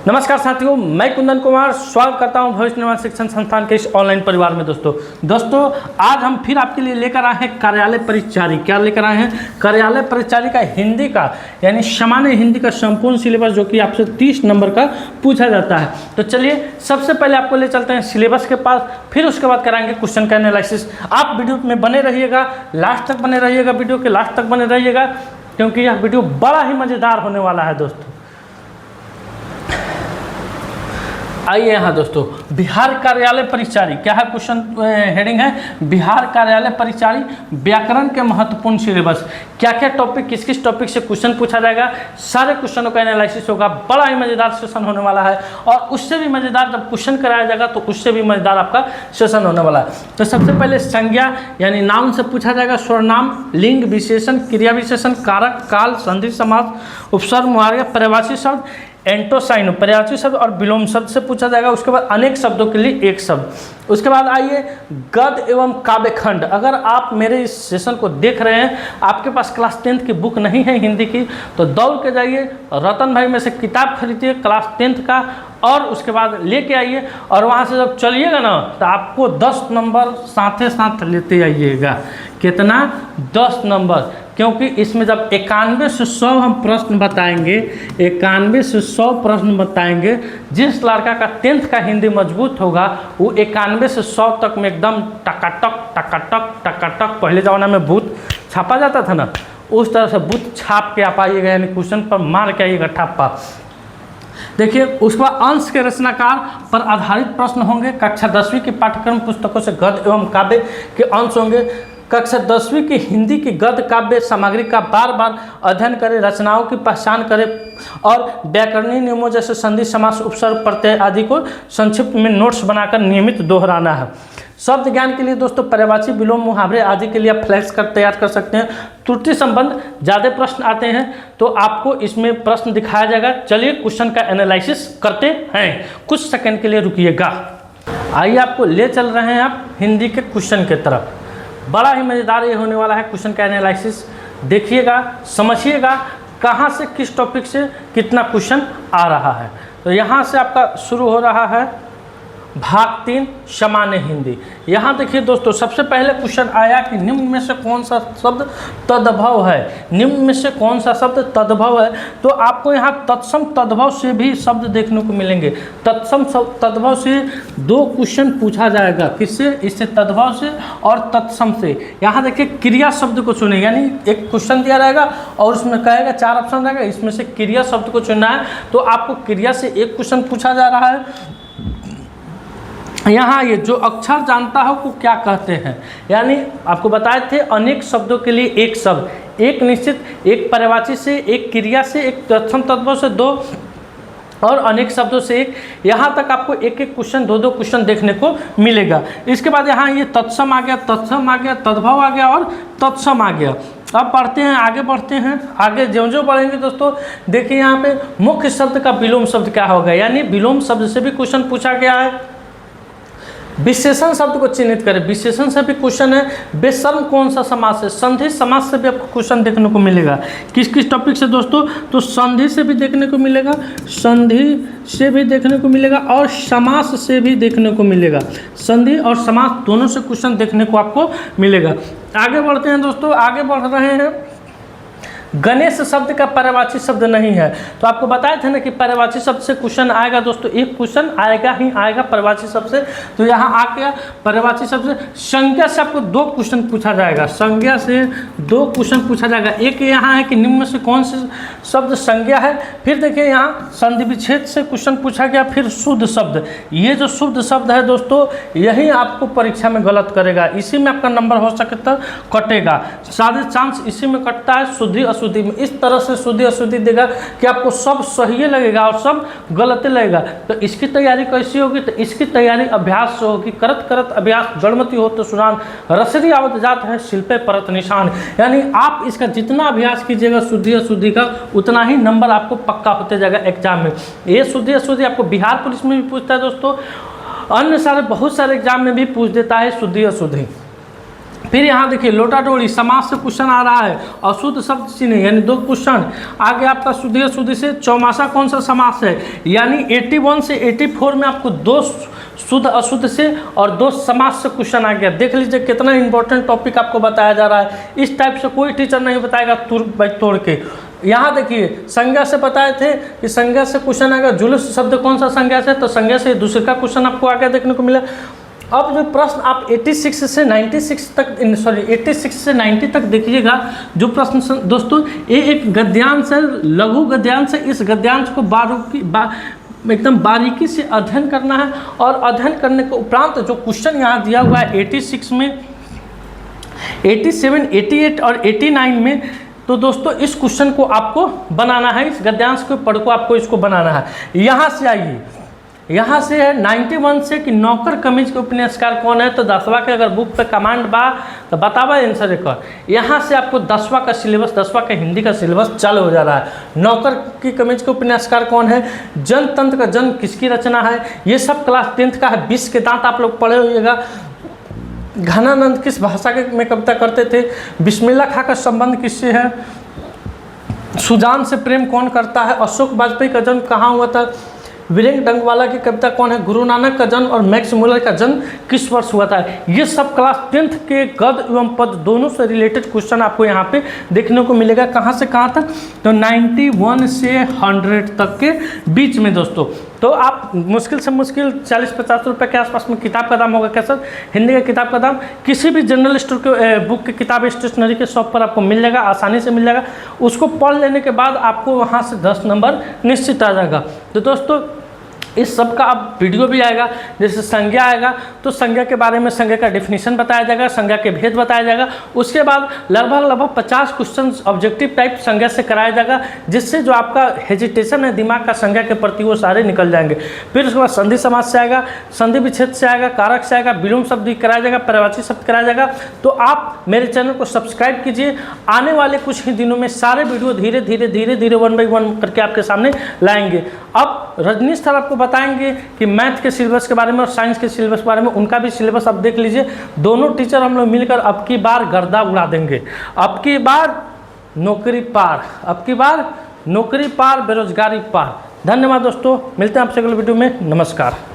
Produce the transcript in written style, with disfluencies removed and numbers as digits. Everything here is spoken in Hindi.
नमस्कार साथियों, मैं कुंदन कुमार स्वागत करता हूं भविष्य निर्माण शिक्षण संस्थान के इस ऑनलाइन परिवार में। दोस्तों आज हम फिर आपके लिए लेकर आए हैं कार्यालय परिचारी। क्या लेकर आए हैं? कार्यालय परिचारी का हिंदी का यानी सामान्य हिंदी का संपूर्ण सिलेबस, जो कि आपसे 30 नंबर का पूछा जाता है। तो चलिए सबसे पहले आपको ले चलते हैं सिलेबस के पास, फिर उसके बाद कराएंगे क्वेश्चन का एनालिसिस। आप वीडियो में बने रहिएगा, लास्ट तक बने रहिएगा, वीडियो के लास्ट तक बने रहिएगा, क्योंकि यह वीडियो बड़ा ही मज़ेदार होने वाला है। दोस्तों आइए यहाँ दोस्तों, बिहार कार्यालय परिचारी क्या है? क्वेश्चन हेडिंग है बिहार कार्यालय परिचारी व्याकरण के महत्वपूर्ण सिलेबस। क्या क्या टॉपिक, किस किस टॉपिक से क्वेश्चन पूछा जाएगा, सारे क्वेश्चनों का एनालिसिस होगा। बड़ा ही मजेदार सेशन होने वाला है, और उससे भी मजेदार जब क्वेश्चन कराया जाएगा तो उससे भी मजेदार आपका सेशन होने वाला है। तो सबसे पहले संज्ञा यानी नाउन से पूछा जाएगा, सर्वनाम, लिंग विशेषण, क्रिया विशेषण, कारक, काल, संधि समास, उपसर्ग, मुहावरा, पर्यायवाची शब्द, एंटोसाइन पर्यायवाची शब्द और विलोम शब्द से पूछा जाएगा। उसके बाद अनेक शब्दों के लिए एक शब्द। उसके बाद आइए गद्य एवं काव्यखंड। अगर आप मेरे इस सेशन को देख रहे हैं, आपके पास क्लास 10th की बुक नहीं है हिंदी की, तो दौड़ के जाइए रतन भाई में से किताब खरीदिए क्लास 10th का, और उसके बाद लेके आइए, और वहाँ से जब चलिएगा ना तो आपको 10 नंबर साथ साथ लेते आइएगा। कितना? 10 नंबर, क्योंकि इसमें जब 91 से 100 हम प्रश्न बताएंगे, 91 से 100 प्रश्न बताएंगे, जिस लड़का का 10th का हिंदी मजबूत होगा वो 91 से 100 तक में एकदम टकाटक टकाटक टकाटक, पहले ज़माना में भूत छापा जाता था ना, उस तरह से भूत छाप के आप आइएगा, यानी क्वेश्चन पर मार के आइएगा ठप्पा। देखिए उसके बाद अंश के रचनाकार पर आधारित प्रश्न होंगे। कक्षा 10वीं की पाठ्यक्रम पुस्तकों से गद्य एवं काव्य के अंश होंगे। कक्षा 10वीं की हिंदी की गद्य काव्य सामग्री का बार बार अध्ययन करें, रचनाओं की पहचान करें, और व्याकरणीय नियमों जैसे संधि, समास, उपसर्ग, प्रत्यय आदि को संक्षिप्त में नोट्स बनाकर नियमित दोहराना है। शब्द ज्ञान के लिए दोस्तों पर्यायवाची, विलोम, मुहावरे आदि के लिए आप फ्लैश कर तैयार कर सकते हैं। त्रुटि संबंध ज़्यादा प्रश्न आते हैं तो आपको इसमें प्रश्न दिखाया जाएगा। चलिए क्वेश्चन का एनालिसिस करते हैं, कुछ सेकंड के लिए रुकिएगा। आइए आपको ले चल रहे हैं आप हिंदी के क्वेश्चन की तरफ। बड़ा ही मज़ेदार ये होने वाला है क्वेश्चन का एनालिसिस। देखिएगा, समझिएगा कहाँ से किस टॉपिक से कितना क्वेश्चन आ रहा है। तो यहाँ से आपका शुरू हो रहा है भाग 3 सामान्य हिंदी। यहाँ देखिए दोस्तों, सबसे पहले क्वेश्चन आया कि निम्न में से कौन सा शब्द तद्भव है। निम्न में से कौन सा शब्द तद्भव है? तो आपको यहाँ तत्सम तद्भव से भी शब्द देखने को मिलेंगे। तत्सम तद्भव से 2 क्वेश्चन पूछा जाएगा। किससे? इससे तद्भव से और तत्सम से। यहाँ देखिए क्रिया शब्द को चुने, यानी एक क्वेश्चन दिया रहेगा और उसमें कहेगा 4 ऑप्शन रहेगा, इसमें से क्रिया शब्द को चुनना है। तो आपको क्रिया से एक क्वेश्चन पूछा जा रहा है। यहाँ ये जो अक्षर जानता हो को क्या कहते हैं, यानी आपको बताए थे अनेक शब्दों के लिए एक शब्द, एक निश्चित, एक पर्यायवाची से, एक क्रिया से, एक तत्सम तद्भव से 2 और अनेक शब्दों से एक। यहाँ तक आपको एक एक क्वेश्चन, 2 क्वेश्चन देखने को मिलेगा। इसके बाद यहाँ ये तत्सम आ गया, तत्सम आ गया, तद्भव आ गया और तत्सम आ गया। अब पढ़ते हैं, आगे बढ़ते हैं। आगे जो बढ़ेंगे दोस्तों, देखिए यहाँ पे मुख्य शब्द का विलोम शब्द क्या होगा, यानी विलोम शब्द से भी क्वेश्चन पूछा गया है। विशेषण शब्द को चिन्हित करें, विशेषण से भी क्वेश्चन है। बेशर्म कौन सा समास है? संधि समास से भी आपको क्वेश्चन देखने को मिलेगा। किस किस टॉपिक से दोस्तों? तो संधि से भी देखने को मिलेगा, संधि से भी देखने को मिलेगा और समास से भी देखने को मिलेगा। संधि और समास दोनों से क्वेश्चन देखने को आपको मिलेगा। आगे बढ़ते हैं दोस्तों, आगे बढ़ रहे हैं। गणेश शब्द का पर्यायवाची शब्द नहीं है, तो आपको बताया था ना कि पर्यायवाची शब्द से क्वेश्चन आएगा दोस्तों, एक क्वेश्चन आएगा ही आएगा पर्यायवाची शब्द से। तो यहाँ आ गया पर्यायवाची शब्द से। संज्ञा से आपको 2 क्वेश्चन पूछा जाएगा, संज्ञा से 2 क्वेश्चन पूछा जाएगा। एक यहाँ है कि निम्न में से कौन से शब्द संज्ञा है। फिर देखिए यहाँ संधि विच्छेद से क्वेश्चन पूछा गया। फिर शुद्ध शब्द, ये जो शुद्ध शब्द है दोस्तों, यही आपको परीक्षा में गलत करेगा, इसी में आपका नंबर हो सके तो कटेगा। सारे चांस इसी में कटता है, शुद्धि अशुद्धि में। इस तरह से शुद्धि अशुद्धि देगा कि आपको सब सही लगेगा और सब गलत लगेगा। तो इसकी तैयारी कैसी होगी? तो इसकी तैयारी अभ्यास से होगी। करत करत अभ्यास जड़मती हो तो सुनान, रसरी आवत जात है शिल्पे परत निशान। यानी आप इसका जितना अभ्यास कीजिएगा शुद्धि अशुद्धि का, उतना ही नंबर आपको पक्का होते जाएगा एग्जाम में। ये शुद्धि अशुद्धि आपको बिहार पुलिस में भी पूछता है दोस्तों, अन्य सारे बहुत सारे एग्जाम में भी पूछ देता है शुद्धि अशुद्धि। फिर यहाँ देखिए लोटाटोड़ी समास से क्वेश्चन आ रहा है, अशुद्ध शब्द चिन्ह यानी 2 क्वेश्चन। आगे आपका शुद्ध शुद्ध से चौमासा कौन सा समास है, यानी 81 से 84 में आपको 2 शुद्ध अशुद्ध से और 2 समास से क्वेश्चन आ गया। देख लीजिए कितना इंपॉर्टेंट टॉपिक आपको बताया जा रहा है। इस टाइप से कोई टीचर नहीं बताएगा तोड़ के। यहाँ देखिए संज्ञा से बताए थे कि संज्ञा से क्वेश्चन आएगा, जुलूस शब्द कौन सा संज्ञा से, तो संज्ञा से दूसरे का क्वेश्चन आपको आगे देखने को मिला। अब जो प्रश्न आप 86 से 96 तक, सॉरी 86 से 90 तक देखिएगा, जो प्रश्न दोस्तों ये एक गद्यांश है, लघु गद्यांश है। इस गद्यांश को एकदम बारीकी से अध्ययन करना है, और अध्ययन करने के उपरांत जो क्वेश्चन यहाँ दिया हुआ है 86 में, 87, 88 और 89 में, तो दोस्तों इस क्वेश्चन को आपको बनाना है, इस गद्यांश के पढ़ को आपको इसको बनाना है। यहाँ से आइए, यहाँ से है 91 से कि नौकर कमीज के उपन्यासकार कौन है, तो 10वां के अगर बुक पे कमांड बा तो बतावा आंसर कर। यहाँ से आपको 10वां का सिलेबस, 10वां का हिंदी का सिलेबस चालू हो जा रहा है। नौकर की कमीज के उपन्यासकार कौन है, जनतंत्र का जन्म किसकी रचना है, ये सब क्लास 10th का है। 20 के दांत आप लोग पढ़े होइएगा। घनानंद किस भाषा में कविता करते थे, बिस्मिल्लाह खां का संबंध किससे है, सुजान से प्रेम कौन करता है, अशोक वाजपेयी का जन्म कहाँ हुआ था, वीरेंद्र डंगवाला की कविता कौन है, गुरु नानक का जन्म और मैक्स मुलर का जन्म किस वर्ष हुआ था। ये सब क्लास 10th के गद्य एवं पद दोनों से रिलेटेड क्वेश्चन आपको यहाँ पे देखने को मिलेगा। कहाँ से कहाँ तक, तो 91 से 100 तक के बीच में दोस्तों। तो आप मुश्किल से मुश्किल 40-50 रुपये के आसपास में किताब का दाम होगा। कैसा, हिंदी का किताब का दाम किसी भी जनरल स्टोर के बुक के किताब स्टेशनरी के शॉप पर आपको मिल जाएगा, आसानी से मिल जाएगा। उसको पढ़ लेने के बाद आपको वहाँ से 10 नंबर निश्चित आ जाएगा। तो दोस्तों इस सब का अब वीडियो भी आएगा। जैसे संज्ञा आएगा तो संज्ञा के बारे में, संज्ञा का डेफिनेशन बताया जाएगा, संज्ञा के भेद बताया जाएगा। उसके बाद लगभग 50 क्वेश्चन ऑब्जेक्टिव टाइप संज्ञा से कराया जाएगा, जिससे जो आपका हेजिटेशन है दिमाग का संज्ञा के प्रति वो सारे निकल जाएंगे। फिर उसके बाद संधि समास से आएगा, संधि विच्छेद से आएगा, कारक से आएगा, विलोम शब्द भी कराया जाएगा, पर्यायवाची शब्द कराया जाएगा। तो आप मेरे चैनल को सब्सक्राइब कीजिए। आने वाले कुछ ही दिनों में सारे वीडियो धीरे धीरे 1 by 1 करके आपके सामने लाएंगे। अब रजनीश सर आपको बताएंगे कि मैथ के सिलेबस के बारे में और साइंस के सिलेबस के बारे में, उनका भी सिलेबस आप देख लीजिए। दोनों टीचर हम लोग मिलकर अब की बार गर्दा उड़ा देंगे। अब की बार नौकरी पार, अब की बार नौकरी पार, बेरोजगारी पार। धन्यवाद दोस्तों, मिलते हैं आपसे अगले वीडियो में। नमस्कार।